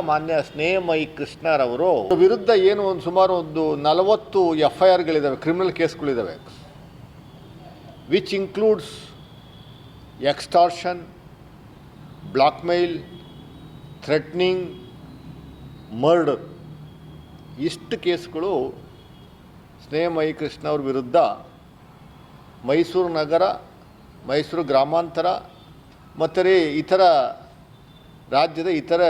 ಮಾನ್ಯ ಸ್ನೇಹಮಯಿ ಕೃಷ್ಣರವರು ವಿರುದ್ಧ ಏನು ಸುಮಾರು 40 FIRಗಳಿದ್ದಾವೆ, ಕ್ರಿಮಿನಲ್ ಕೇಸ್ಗಳಿದ್ದಾವೆ, which includes extortion, blackmail, threatening, murder. ಇಷ್ಟು ಕೇಸ್ಗಳು ಸ್ನೇಹಮಯಿ ಕೃಷ್ಣ ಅವ್ರ ವಿರುದ್ಧ ಮೈಸೂರು ನಗರ, ಮೈಸೂರು ಗ್ರಾಮಾಂತರ ಮತ್ತು ಇತರ ರಾಜ್ಯದ ಇತರ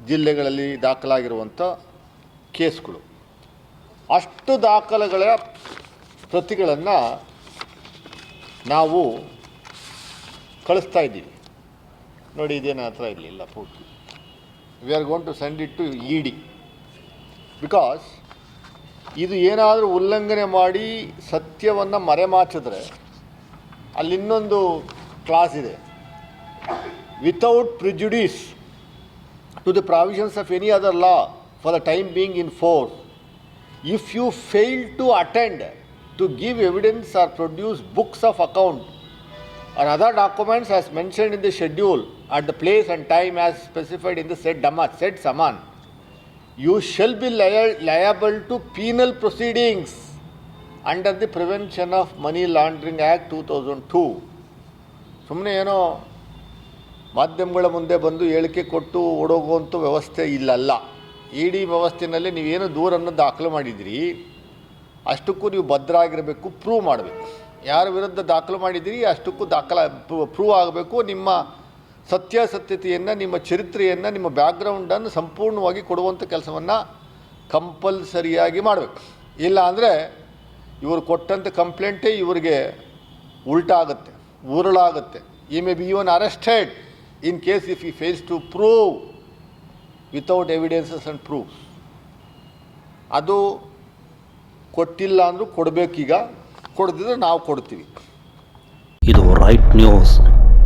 ಜಿಲ್ಲೆಗಳಲ್ಲಿ ದಾಖಲಾಗಿರುವಂಥ ಕೇಸ್ಗಳು. ಅಷ್ಟು ದಾಖಲೆಗಳ ಪ್ರತಿಗಳನ್ನು ನಾವು ಕಳಿಸ್ತಾ ಇದ್ದೀವಿ. ನೋಡಿ, ಇದೇನ ಹತ್ರ ಇರಲಿಲ್ಲ ಪೂರ್ತಿ. We are going to send it to ED because ಇದು ಏನಾದರೂ ಉಲ್ಲಂಘನೆ ಮಾಡಿ ಸತ್ಯವನ್ನು ಮರೆಮಾಚಿದ್ರೆ ಅಲ್ಲಿ ಇನ್ನೊಂದು ಕ್ಲಾಸ್ ಇದೆ, without prejudice to the provisions of any other law for the time being in force, if you fail to attend to give evidence or produce books of account or other documents as mentioned in the schedule at the place and time as specified in the said summon, you shall be liable to penal proceedings under the Prevention of Money Laundering Act 2002. ಸುಮ್ಮನೆ ಏನೋ ಮಾಧ್ಯಮಗಳ ಮುಂದೆ ಬಂದು ಹೇಳಿಕೆ ಕೊಟ್ಟು ಓಡೋಗುವಂಥ ವ್ಯವಸ್ಥೆ ಇಲ್ಲಲ್ಲ. ED ವ್ಯವಸ್ಥೆಯಲ್ಲಿ ನೀವೇನು ದೂರನ್ನು ದಾಖಲು ಮಾಡಿದಿರಿ ಅಷ್ಟಕ್ಕೂ ನೀವು ಭದ್ರ ಆಗಿರಬೇಕು, ಪ್ರೂವ್ ಮಾಡಬೇಕು. ಯಾರ ವಿರುದ್ಧ ದಾಖಲು ಮಾಡಿದಿರಿ ಅಷ್ಟಕ್ಕೂ ಪ್ರೂವ್ ಆಗಬೇಕು. ನಿಮ್ಮ ಸತ್ಯಾಸತ್ಯತೆಯನ್ನು, ನಿಮ್ಮ ಚರಿತ್ರೆಯನ್ನು, ನಿಮ್ಮ ಬ್ಯಾಕ್ಗ್ರೌಂಡನ್ನು ಸಂಪೂರ್ಣವಾಗಿ ಕೊಡುವಂಥ ಕೆಲಸವನ್ನು ಕಂಪಲ್ಸರಿಯಾಗಿ ಮಾಡಬೇಕು. ಇಲ್ಲ ಅಂದರೆ ಇವರು ಕೊಟ್ಟಂಥ ಕಂಪ್ಲೇಂಟೇ ಇವರಿಗೆ ಉಲ್ಟಾ ಆಗುತ್ತೆ, ಉರುಳಾಗುತ್ತೆ. ಈ may be even arrested in case if he fails to prove without evidences and proofs. ಅದು ಕೊಟ್ಟಿಲ್ಲ ಅಂದರೂ ಕೊಡಬೇಕೀಗ, ಕೊಡದಿದ್ರೆ ನಾವು ಕೊಡ್ತೀವಿ. ಇದು ರೈಟ್ ನ್ಯೂಸ್.